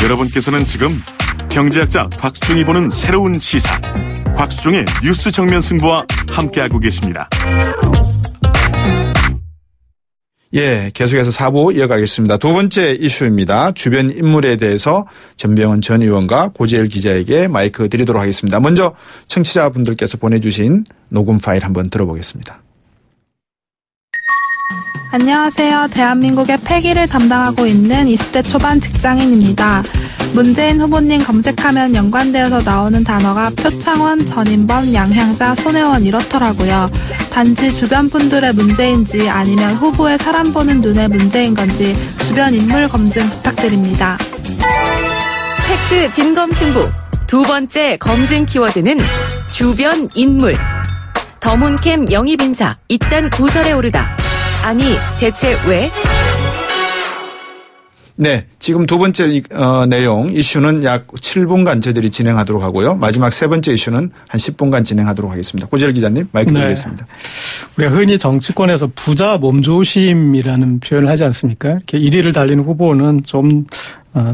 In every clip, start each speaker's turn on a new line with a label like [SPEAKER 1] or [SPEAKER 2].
[SPEAKER 1] 여러분께서는 지금 경제학자 곽수종이 보는 새로운 시사, 곽수종의 뉴스 정면 승부와 함께하고 계십니다.
[SPEAKER 2] 예, 계속해서 4부 이어가겠습니다. 두 번째 이슈입니다. 주변 인물에 대해서 전병헌 전 의원과 고재열 기자에게 마이크 드리도록 하겠습니다. 먼저 청취자분들께서 보내주신 녹음 파일 한번 들어보겠습니다.
[SPEAKER 3] 안녕하세요. 대한민국의 패기를 담당하고 있는 20대 초반 직장인입니다. 문재인 후보님 검색하면 연관되어서 나오는 단어가 표창원, 전인범, 양향자, 손혜원 이렇더라고요. 단지 주변 분들의 문제인지 아니면 후보의 사람 보는 눈의 문제인 건지 주변 인물 검증 부탁드립니다.
[SPEAKER 4] 팩트 진검 승부. 두 번째 검증 키워드는 주변 인물. 더문캠 영입 인사 잇단 구설에 오르다. 아니 대체 왜?
[SPEAKER 2] 네, 지금 두 번째 내용 이슈는 약 7분간 저희들이 진행하도록 하고요. 마지막 세 번째 이슈는 한 10분간 진행하도록 하겠습니다. 고재열 기자님 마이크 드리겠습니다.
[SPEAKER 5] 우리가 흔히 정치권에서 부자 몸조심이라는 표현을 하지 않습니까? 이렇게 1위를 달리는 후보는 좀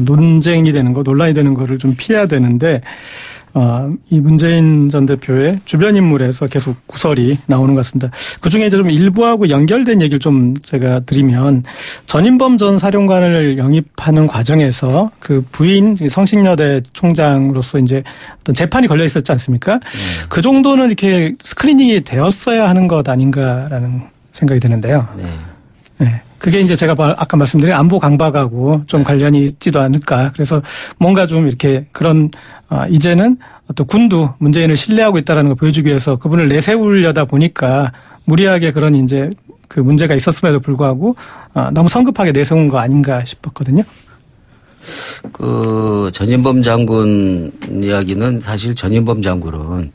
[SPEAKER 5] 논쟁이 되는 거, 논란이 되는 거를 좀 피해야 되는데 이 문재인 전 대표의 주변 인물에서 계속 구설이 나오는 것 같습니다. 그중에 이제 좀 일부하고 연결된 얘기를 좀 제가 드리면 전인범 전 사령관을 영입하는 과정에서 그 부인 성신여대 총장으로서 이제 어떤 재판이 걸려 있었지 않습니까? 그 정도는 이렇게 스크리닝이 되었어야 하는 것 아닌가라는 생각이 드는데요. 네. 그게 이제 제가 아까 말씀드린 안보 강박하고 좀 관련이 있지도 않을까. 그래서 뭔가 좀 이렇게 그런 이제는 어떤 군도 문재인을 신뢰하고 있다는 걸 보여주기 위해서 그분을 내세우려다 보니까 무리하게 그런 이제 그 문제가 있었음에도 불구하고 너무 성급하게 내세운 거 아닌가 싶었거든요.
[SPEAKER 6] 그 전인범 장군 이야기는 사실 전인범 장군은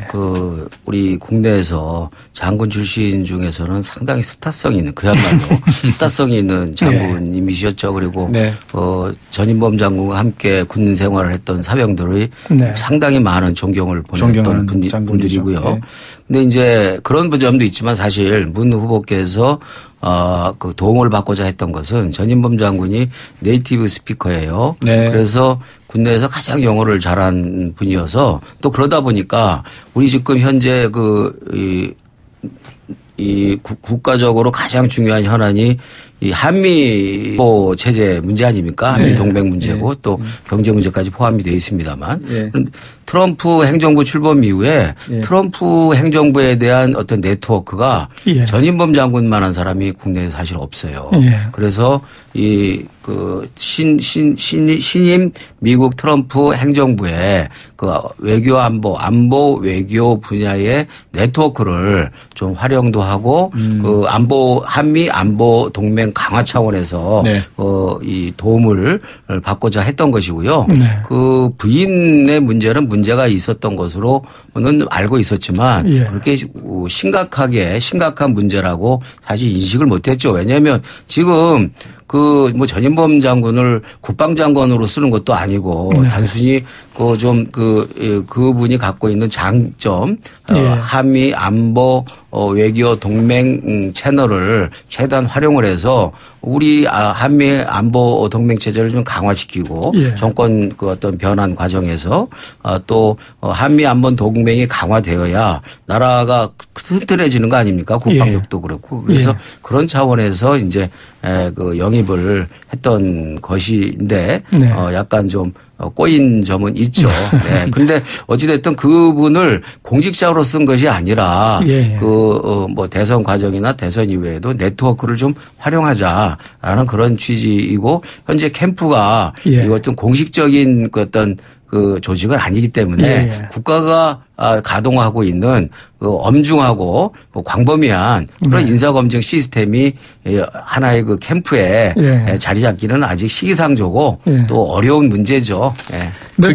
[SPEAKER 6] 그 우리 국내에서 장군 출신 중에서는 상당히 스타성이 있는 그야말로 스타성이 있는 장군님이셨죠. 그리고 전인범 장군과 함께 군 생활을 했던 사병들의 상당히 많은 존경을 보냈던 분들이고요. 근데 이제 그런 점도 있지만 사실 문 후보께서 그 도움을 받고자 했던 것은 전인범 장군이 네이티브 스피커예요. 그래서 국내에서 가장 영어를 잘한 분이어서 또 그러다 보니까 우리 지금 현재 이 국가적으로 가장 중요한 현안이 이 한미 체제 문제 아닙니까? 한미 동맹 문제고 또 경제 문제까지 포함이 되어 있습니다만 트럼프 행정부 출범 이후에 트럼프 행정부에 대한 어떤 네트워크가 전인범 장군만한 사람이 국내에 사실 없어요. 그래서 이 그 신임 미국 트럼프 행정부의 그 외교 안보 외교 분야의 네트워크를 좀 활용도 하고 그 한미 안보 동맹 강화 차원에서 이 도움을 받고자 했던 것이고요. 그 부인의 문제는 문제가 있었던 것으로는 알고 있었지만 그렇게 심각한 문제라고 사실 인식을 못했죠. 왜냐하면 지금 전인범 장군을 국방장관으로 쓰는 것도 아니고 단순히 그분이 갖고 있는 장점, 한미 안보 외교 동맹 채널을 최대한 활용을 해서 우리 한미 안보 동맹 체제를 좀 강화시키고 정권 그 어떤 변환 과정에서 또 한미 안보 동맹이 강화되어야 나라가 튼튼해지는 거 아닙니까? 국방력도 그렇고. 그래서 그런 차원에서 이제 그 영입을 했던 것인데 약간 좀 꼬인 점은 있죠. 근데 어찌됐든 그분을 공직자로 쓴 것이 아니라 대선 과정이나 대선 이후에도 네트워크를 좀 활용하자라는 그런 취지이고 현재 캠프가 이것도 공식적인 그 어떤 그 조직은 아니기 때문에 국가가 가동하고 있는 그 엄중하고 광범위한 그런 인사검증 시스템이 하나의 그 캠프에 자리 잡기는 아직 시기상조고 또 어려운 문제죠.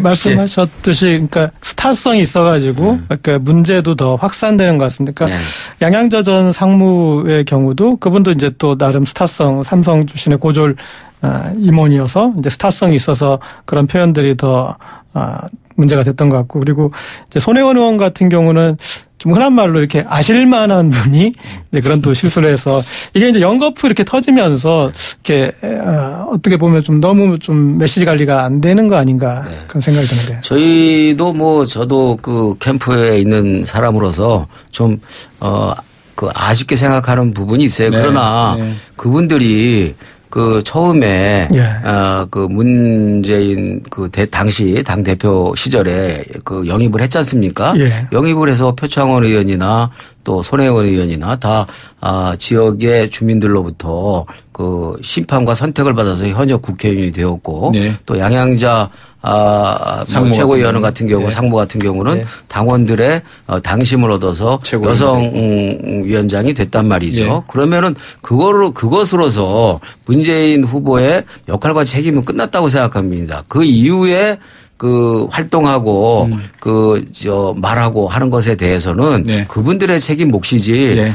[SPEAKER 5] 말씀하셨듯이 그러니까 스타성이 있어가지고 그러니까 문제도 더 확산되는 것 같습니다. 그러니까 양양자 전 상무의 경우도 그분도 이제 또 나름 스타성 삼성 출신의 고졸 임원이어서 이제 스타성이 있어서 그런 표현들이 더 문제가 됐던 것 같고 그리고 이제 손혜원 의원 같은 경우는 좀 흔한 말로 이렇게 아실만한 분이 이제 그런 또 실수를 해서 이게 이제 연거푸 이렇게 터지면서 이렇게 어떻게 보면 좀 너무 좀 메시지 관리가 안 되는 거 아닌가 네. 그런 생각이 드는데요.
[SPEAKER 6] 저희도 저도 그 캠프에 있는 사람으로서 좀 그 아쉽게 생각하는 부분이 있어요. 네. 그러나 네. 그분들이 그 처음에 그 문재인 그 당시 당 대표 시절에 그 영입을 했지 않습니까? 영입을 해서 표창원 의원이나 또 손혜원 의원이나 다 지역의 주민들로부터 그 심판과 선택을 받아서 현역 국회의원이 되었고 네. 또 양양자 뭐 최고위원 같은 경우 네. 상무 같은 경우는 네. 당원들의 당심을 얻어서 여성 위원장이 됐단 말이죠. 네. 그러면은 그것으로서 문재인 후보의 역할과 책임은 끝났다고 생각합니다. 그 이후에 그 활동하고 말하고 하는 것에 대해서는 네. 그분들의 책임 몫이지 네.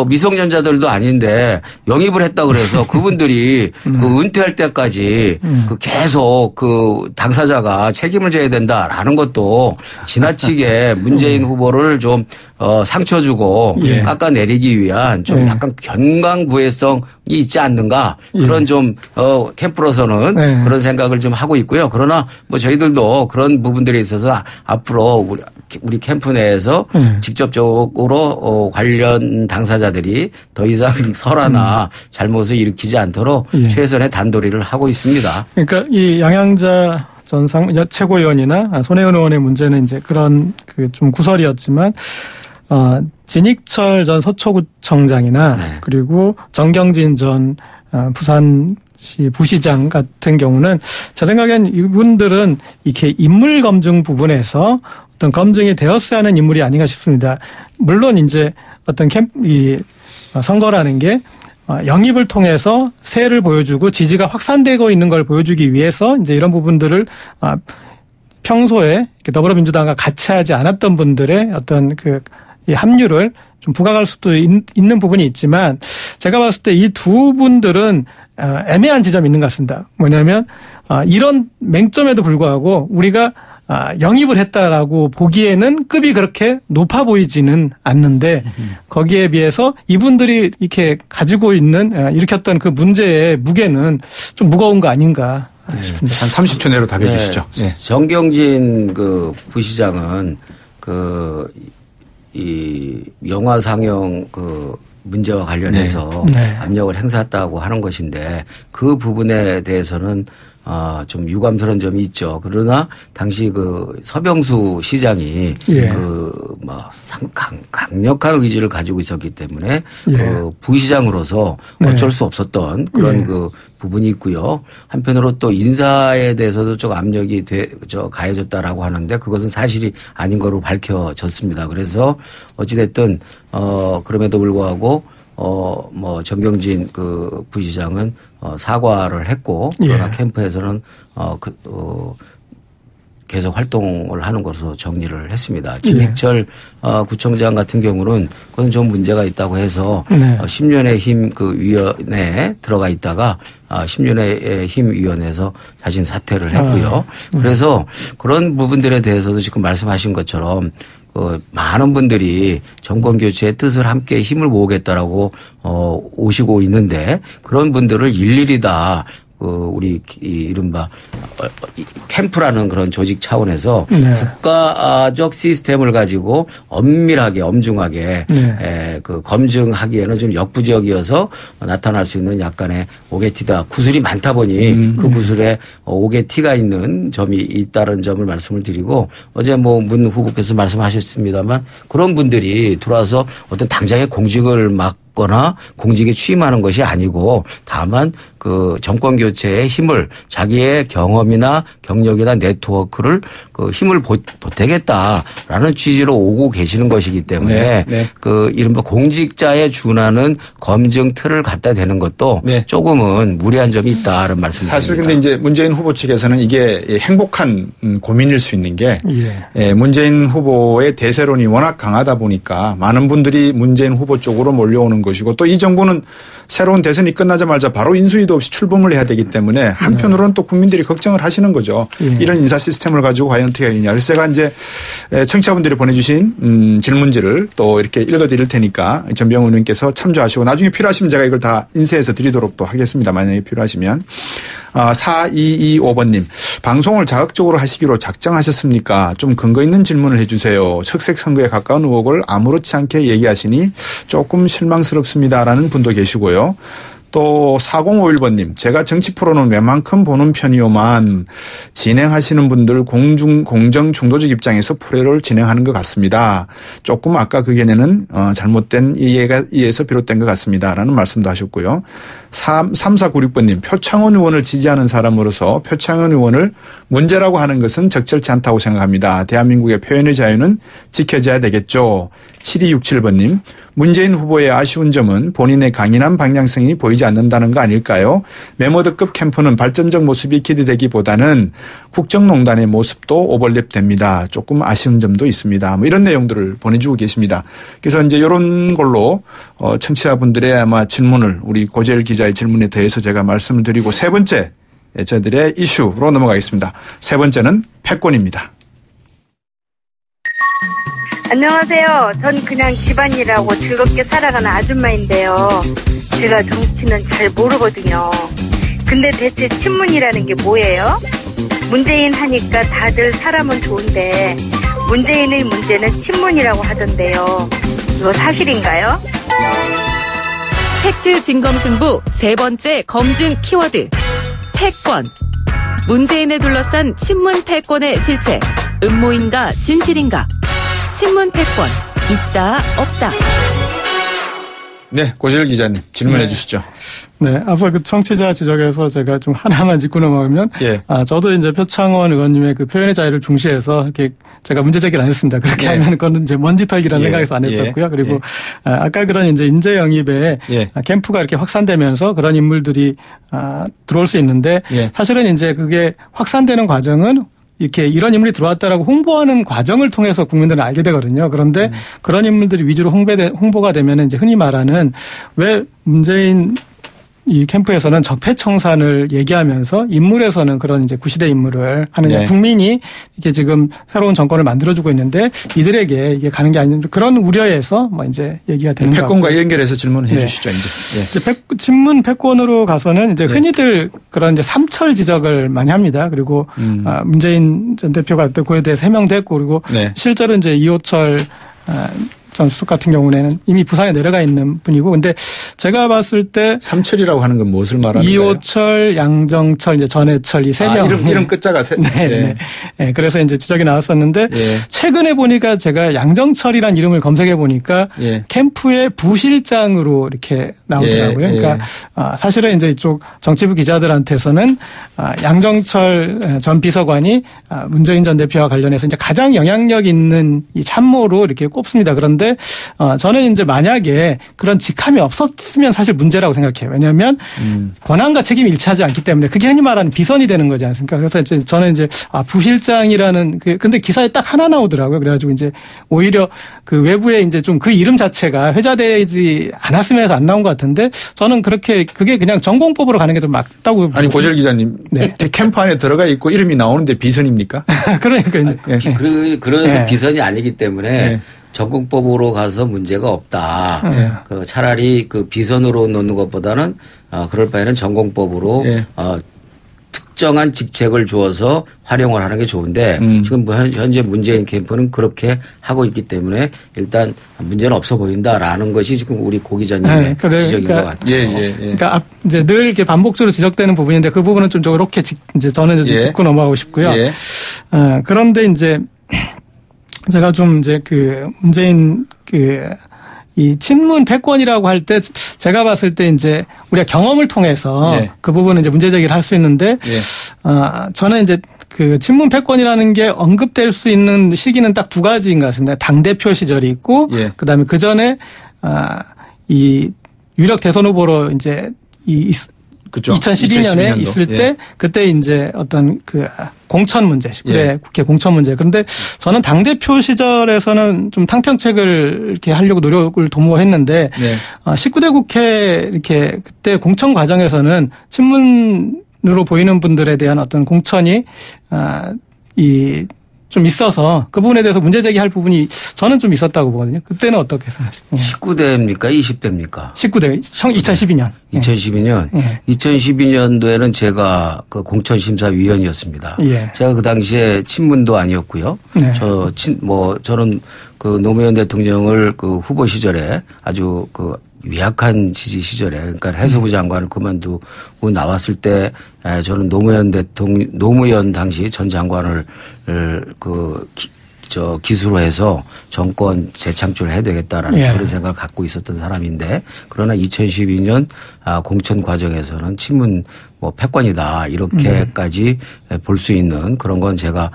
[SPEAKER 6] 미성년자들도 아닌데 영입을 했다 그래서 그분들이 그 은퇴할 때까지 그 계속 그 당사자가 책임을 져야 된다라는 것도 지나치게 문재인 후보를 좀 상처 주고 예. 깎아내리기 위한 좀 약간 견강부회성이 있지 않는가 그런 좀 캠프로서는 그런 생각을 좀 하고 있고요. 그러나 저희들도 그런 부분들에 있어서 앞으로 우리 캠프 내에서 직접적으로 관련 당사자들이 더 이상 설화나 잘못을 일으키지 않도록 최선의 단도리를 하고 있습니다.
[SPEAKER 5] 그러니까 이 양양자 전 최고위원이나 손혜원 의원의 문제는 이제 그런 그 좀 구설이었지만 진익철 전 서초구청장이나 네. 그리고 정경진 전 부산시 부시장 같은 경우는 제 생각엔 이분들은 이렇게 인물 검증 부분에서 어떤 검증이 되었어야 하는 인물이 아닌가 싶습니다. 물론 이제 어떤 선거라는 게 영입을 통해서 세를 보여주고 지지가 확산되고 있는 걸 보여주기 위해서 이제 이런 부분들을 평소에 더불어민주당과 같이 하지 않았던 분들의 어떤 이 합류를 좀 부각할 수도 있는 부분이 있지만 제가 봤을 때 이 두 분들은 애매한 지점이 있는 것 같습니다. 뭐냐면 이런 맹점에도 불구하고 우리가 영입을 했다라고 보기에는 급이 그렇게 높아 보이지는 않는데 거기에 비해서 이분들이 이렇게 가지고 있는 일으켰던 그 문제의 무게는 좀 무거운 거 아닌가 싶습니다.
[SPEAKER 2] 한 30초 내로 답해 주시죠.
[SPEAKER 6] 네. 정경진 그 부시장은 이 영화 상영 문제와 관련해서 네. 압력을 행사했다고 하는 것인데 그 부분에 대해서는 좀 유감스러운 점이 있죠. 그러나 당시 서병수 시장이 강력한 의지를 가지고 있었기 때문에 부시장으로서 어쩔 수 없었던 그런 부분이 있고요. 한편으로 또 인사에 대해서도 좀 압력이 가해졌다라고 하는데 그것은 사실이 아닌 거로 밝혀졌습니다. 그래서 어찌됐든 그럼에도 불구하고 정경진 부시장은 사과를 했고 그러나 캠프에서는 계속 활동을 하는 것으로 정리를 했습니다. 진익철 구청장 같은 경우는 그건 좀 문제가 있다고 해서 10년의 힘 위원회에 들어가 있다가 10년의 힘 위원회에서 자신 사퇴를 했고요. 그래서 그런 부분들에 대해서도 지금 말씀하신 것처럼 많은 분들이 정권 교체의 뜻을 함께 힘을 모으겠다라고 오시고 있는데 그런 분들을 일일이 다 우리 이른바 캠프라는 그런 조직 차원에서 국가적 시스템을 가지고 엄밀하게 엄중하게 검증하기에는 좀 역부족이어서 나타날 수 있는 약간의 오게티다. 구슬이 많다 보니 그 구슬에 오게티가 있는 점이 있다는 점을 말씀을 드리고 어제 문 후보께서 말씀하셨습니다만 그런 분들이 들어와서 어떤 당장의 공직을 거나 공직에 취임하는 것이 아니고 다만 정권 교체의 힘을 자기의 경험이나 경력이나 네트워크를 힘을 보태겠다라는 취지로 오고 계시는 것이기 때문에 이른바 공직자에 준하는 검증 틀을 갖다 대는 것도 조금은 무리한 점이 있다는 말씀입니다.
[SPEAKER 2] 사실 근데 이제 문재인 후보 측에서는 이게 행복한 고민일 수 있는 게 문재인 후보의 대세론이 워낙 강하다 보니까 많은 분들이 문재인 후보 쪽으로 몰려오는 하는 것이고 또 이 정부는 새로운 대선이 끝나자마자 바로 인수위도 없이 출범을 해야 되기 때문에 한편으로는 또 국민들이 걱정을 하시는 거죠. 이런 인사 시스템을 가지고 과연 어떻게 하느냐. 그래서 제가 이제 청취자분들이 보내주신 질문지를 또 이렇게 읽어드릴 테니까 전병훈 의원님께서 참조하시고 나중에 필요하시면 제가 이걸 다 인쇄해서 드리도록 또 하겠습니다. 만약에 필요하시면. 4225번님. 방송을 자극적으로 하시기로 작정하셨습니까? 좀 근거 있는 질문을 해 주세요. 흑색 선거에 가까운 의혹을 아무렇지 않게 얘기하시니 조금 실망스럽습니다라는 분도 계시고요. 또 4051번님. 제가 정치 프로는 웬만큼 보는 편이오만 진행하시는 분들 공정 중도적 입장에서 프로를 진행하는 것 같습니다. 조금 아까 그 견해는 잘못된 이해에서 비롯된 것 같습니다. 라는 말씀도 하셨고요. 3496번님. 표창원 의원을 지지하는 사람으로서 표창원 의원을 문제라고 하는 것은 적절치 않다고 생각합니다. 대한민국의 표현의 자유는 지켜져야 되겠죠. 7267번님. 문재인 후보의 아쉬운 점은 본인의 강인한 방향성이 보이지 않는다는 거 아닐까요? 메모드급 캠프는 발전적 모습이 기대되기보다는 국정농단의 모습도 오버랩됩니다. 조금 아쉬운 점도 있습니다. 뭐 이런 내용들을 보내주고 계십니다. 그래서 이제 이런 걸로 청취자분들의 아마 질문을 우리 고재일 기자의 질문에 대해서 제가 말씀을 드리고 세 번째 저희들의 이슈로 넘어가겠습니다. 세 번째는 패권입니다.
[SPEAKER 7] 안녕하세요. 전 그냥 집안일하고 즐겁게 살아가는 아줌마인데요. 제가 정치는 잘 모르거든요. 근데 대체 친문이라는 게 뭐예요? 문재인 하니까 다들 사람은 좋은데 문재인의 문제는 친문이라고 하던데요. 이거 사실인가요?
[SPEAKER 4] 팩트 진검승부 세 번째 검증 키워드. 패권. 문재인을 둘러싼 친문 패권의 실체. 음모인가 진실인가? 친문 패권 있다 없다.
[SPEAKER 2] 네, 고재일 기자님 질문해 주시죠.
[SPEAKER 5] 네, 앞서 그 청취자 지적에서 제가 좀 하나만 짚고 넘어가면, 저도 이제 표창원 의원님의 그 표현의 자유를 중시해서 이렇게 제가 문제 제기를 안 했습니다. 그렇게 하면 그건 이제 먼지 털기라는 생각에서 안 했었고요. 그리고 아까 그런 이제 인재 영입에 캠프가 이렇게 확산되면서 그런 인물들이 들어올 수 있는데 사실은 이제 그게 확산되는 과정은 이렇게 이런 인물이 들어왔다라고 홍보하는 과정을 통해서 국민들은 알게 되거든요. 그런데 그런 인물들이 위주로 홍보가 되면 이제 흔히 말하는 왜 문재인 이 캠프에서는 적폐청산을 얘기하면서 인물에서는 그런 이제 구시대 인물을 하느냐. 국민이 이게 지금 새로운 정권을 만들어주고 있는데 이들에게 이게 가는 게 아닌데 그런 우려에서 뭐 이제 얘기가 되는 거고.
[SPEAKER 2] 패권과 연결해서 질문해 주시죠, 이제.
[SPEAKER 5] 친문 패권으로 가서는 이제 흔히들 그런 이제 삼철 지적을 많이 합니다. 그리고 문재인 전 대표가 그에 대해서 해명도 했고 그리고 실제로 이제 이호철 전 수석 같은 경우에는 이미 부산에 내려가 있는 분이고, 근데 제가 봤을 때
[SPEAKER 2] 삼철이라고 하는 건 무엇을 말하는 거예요?
[SPEAKER 5] 이호철, 양정철, 이제 전해철 이 세 명.
[SPEAKER 2] 이름 끝자가 세.
[SPEAKER 5] 네. 그래서 이제 지적이 나왔었는데 최근에 보니까 제가 양정철이란 이름을 검색해 보니까 캠프의 부실장으로 이렇게 나오더라고요. 그러니까 사실은 이제 이쪽 정치부 기자들한테서는 양정철 전 비서관이 문재인 전 대표와 관련해서 이제 가장 영향력 있는 이 참모로 이렇게 꼽습니다. 그런데 저는 이제 만약에 그런 직함이 없었으면 사실 문제라고 생각해요. 왜냐하면 권한과 책임이 일치하지 않기 때문에 그게 흔히 말하는 비선이 되는 거지 않습니까? 그래서 이제 저는 이제 부실장이라는 근데 기사에 딱 하나 나오더라고요. 그래가지고 이제 오히려 그 외부에 이제 좀 그 이름 자체가 회자되지 않았으면 해서 안 나온 것 같은데 저는 그게 그냥 전공법으로 가는 게 좀 맞다고.
[SPEAKER 2] 아니 고재일 기자님, 캠프 안에 들어가 있고 이름이 나오는데 비선입니까?
[SPEAKER 5] 그러니까요.
[SPEAKER 6] 그래서 비선이 아니기 때문에. 전공법으로 가서 문제가 없다. 그 차라리 그 비선으로 놓는 것보다는 그럴 바에는 전공법으로 특정한 직책을 주어서 활용을 하는 게 좋은데 지금 현재 문재인 캠프는 그렇게 하고 있기 때문에 일단 문제는 없어 보인다라는 것이 지금 우리 고 기자님의 지적인 것 같아요.
[SPEAKER 5] 그러니까 이제 늘 이렇게 반복적으로 지적되는 부분인데 그 부분은 좀 이렇게 이제 저는 좀 짚고 넘어가고 싶고요. 그런데 이제 제가 좀 이제 그 문재인 이 친문 패권이라고 할 때 제가 봤을 때 이제 우리가 경험을 통해서 그 부분은 이제 문제 제기를 할 수 있는데 저는 이제 그 친문 패권이라는 게 언급될 수 있는 시기는 딱 두 가지인 것 같습니다. 당대표 시절이 있고 그다음에 그 전에 이 유력 대선 후보로 이제
[SPEAKER 2] 그렇죠.
[SPEAKER 5] 2012년에
[SPEAKER 2] 2012년도.
[SPEAKER 5] 있을 때 그때 이제 어떤 그 공천 문제, 19대 국회 공천 문제. 그런데 저는 당대표 시절에서는 좀 탕평책을 이렇게 하려고 노력을 도모했는데 19대 국회 이렇게 그때 공천 과정에서는 친문으로 보이는 분들에 대한 어떤 공천이 좀 있어서 그 부분에 대해서 문제 제기할 부분이 저는 좀 있었다고 보거든요. 그때는 어떻게 생각하십니까?
[SPEAKER 6] 19대입니까? 20대입니까?
[SPEAKER 5] 19대, 2012년.
[SPEAKER 6] 2012년. 2012년도에는 제가 그 공천심사위원이었습니다. 제가 그 당시에 친문도 아니었고요. 저는 그 노무현 대통령을 그 후보 시절에 아주 그 위약한 지지 시절에 그러니까 해수부 장관을 그만두고 나왔을 때 저는 노무현 당시 전 장관을 기수로 해서 정권 재창출을 해야 되겠다라는 그런 생각을 갖고 있었던 사람인데 그러나 2012년 공천 과정에서는 친문 패권이다 이렇게까지 볼 수 있는 그런 건 제가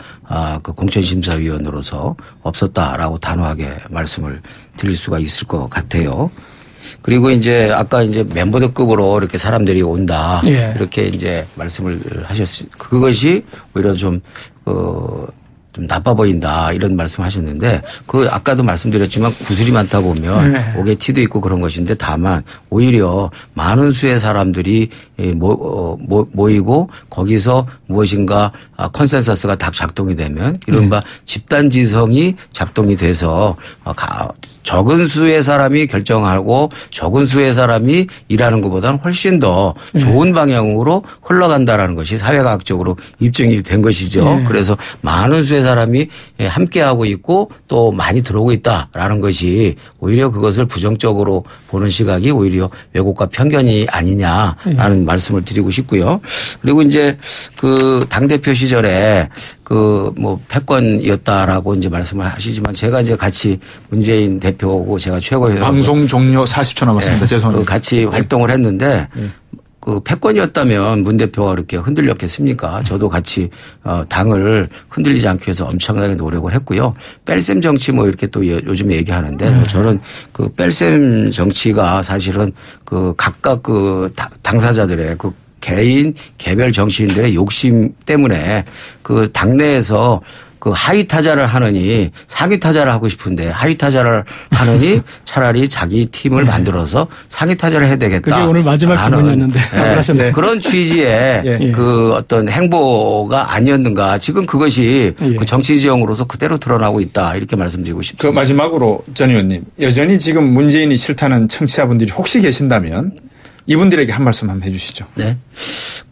[SPEAKER 6] 그 공천심사위원으로서 없었다라고 단호하게 말씀을 드릴 수가 있을 것 같아요. 그리고 이제 아까 이제 멤버들급으로 이렇게 사람들이 온다. 이렇게 이제 말씀을 하셨어요. 그것이 오히려 좀 나빠 보인다 이런 말씀하셨는데 그 아까도 말씀드렸지만 구슬이 많다 보면 옥에 티도 있고 그런 것인데 다만 오히려 많은 수의 사람들이 모이고 거기서 무엇인가 컨센서스가 딱 작동이 되면 이른바 집단지성이 작동이 돼서 적은 수의 사람이 결정하고 적은 수의 사람이 일하는 것보다는 훨씬 더 좋은 방향으로 흘러간다라는 것이 사회과학적으로 입증이 된 것이죠. 그래서 많은 수의 사람이 함께하고 있고 또 많이 들어오고 있다라는 것이 오히려 그것을 부정적으로 보는 시각이 오히려 왜곡과 편견이 아니냐라는 말씀을 드리고 싶고요. 그리고 이제 그 당대표 시절에 그 패권이었다라고 이제 말씀을 하시지만 제가 이제 같이 문재인 대표고 제가 최고위원
[SPEAKER 2] 방송 종료 40초 남았습니다. 죄송합니다.
[SPEAKER 6] 같이 활동을 했는데 그 패권이었다면 문 대표가 그렇게 흔들렸겠습니까? 저도 같이 당을 흔들리지 않기 위해서 엄청나게 노력을 했고요. 뺄셈 정치 이렇게 또 요즘에 얘기하는데 저는 그 뺄셈 정치가 사실은 그 각각 그 당사자들의 그 개별 정치인들의 욕심 때문에 그 당내에서 그 하위 타자를 하느니 상위 타자를 하고 싶은데 하위 타자를 하느니 차라리 자기 팀을 만들어서 상위 타자를 해야 되겠다.
[SPEAKER 5] 그게 오늘 마지막 질문이었는데.
[SPEAKER 6] 그런 취지의 그 어떤 행보가 아니었는가. 지금 그것이 그 정치 지형으로서 그대로 드러나고 있다. 이렇게 말씀드리고 싶습니다.
[SPEAKER 2] 그 마지막으로 전 의원님 여전히 지금 문재인이 싫다는 청취자분들이 혹시 계신다면 이분들에게 한 말씀 한번 해 주시죠.
[SPEAKER 6] 네.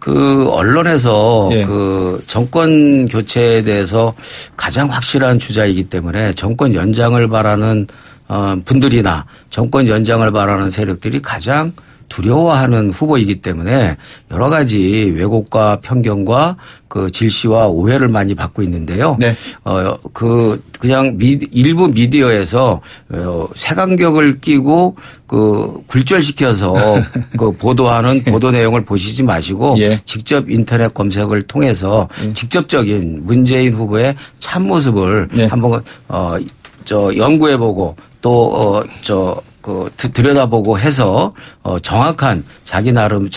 [SPEAKER 6] 그 언론에서 그 정권 교체에 대해서 가장 확실한 주자이기 때문에 정권 연장을 바라는 분들이나 정권 연장을 바라는 세력들이 가장 두려워하는 후보이기 때문에 여러 가지 왜곡과 편견과 그 질시와 오해를 많이 받고 있는데요. 그냥 일부 미디어에서 색안경을 끼고 그 굴절시켜서 그 보도하는 보도 내용을 보시지 마시고 직접 인터넷 검색을 통해서 직접적인 문재인 후보의 참모습을 한번 연구해보고 또 들여다보고 해서 정확한 자기 나름의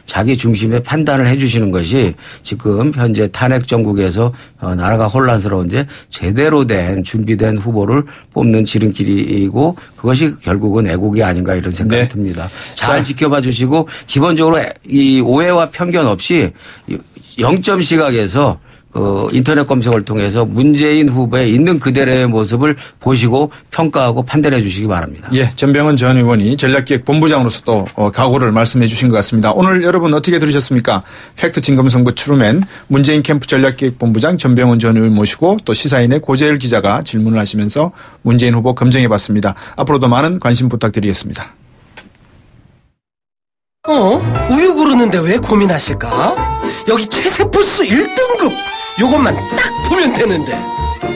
[SPEAKER 6] 자기 중심의 판단을 해 주시는 것이 지금 현재 탄핵 정국에서 나라가 혼란스러운데 제대로 된 준비된 후보를 뽑는 지름길이고 그것이 결국은 애국이 아닌가 이런 생각이 듭니다. 잘 지켜봐 주시고 기본적으로 이 오해와 편견 없이 0점 시각에서 인터넷 검색을 통해서 문재인 후보의 있는 그대로의 모습을 보시고 평가하고 판단해 주시기 바랍니다.
[SPEAKER 2] 전병헌 전 의원이 전략기획본부장으로서 또 각오를 말씀해 주신 것 같습니다. 오늘 여러분 어떻게 들으셨습니까? 팩트 진검승부 트루맨 문재인 캠프 전략기획본부장 전병헌 전 의원 모시고 또 시사인의 고재열 기자가 질문을 하시면서 문재인 후보 검증해 봤습니다. 앞으로도 많은 관심 부탁드리겠습니다.
[SPEAKER 8] 우유 고르는데 왜 고민하실까? 여기 채세포스 1등급 요것만 딱 보면 되는데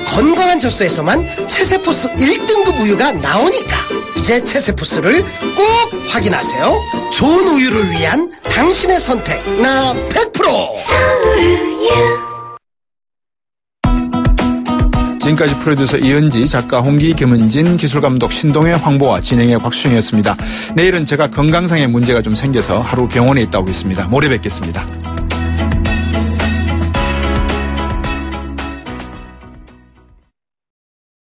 [SPEAKER 8] 건강한 젖소에서만 채세포스 1등급 우유가 나오니까 이제 채세포스를 꼭 확인하세요. 좋은 우유를 위한 당신의 선택 나 100%
[SPEAKER 2] 지금까지 프로듀서 이은지, 작가 홍기, 김은진, 기술감독 신동해, 황보아, 진행의 곽수영이었습니다. 내일은 제가 건강상의 문제가 좀 생겨서 하루 병원에 있다 오겠습니다. 모레 뵙겠습니다.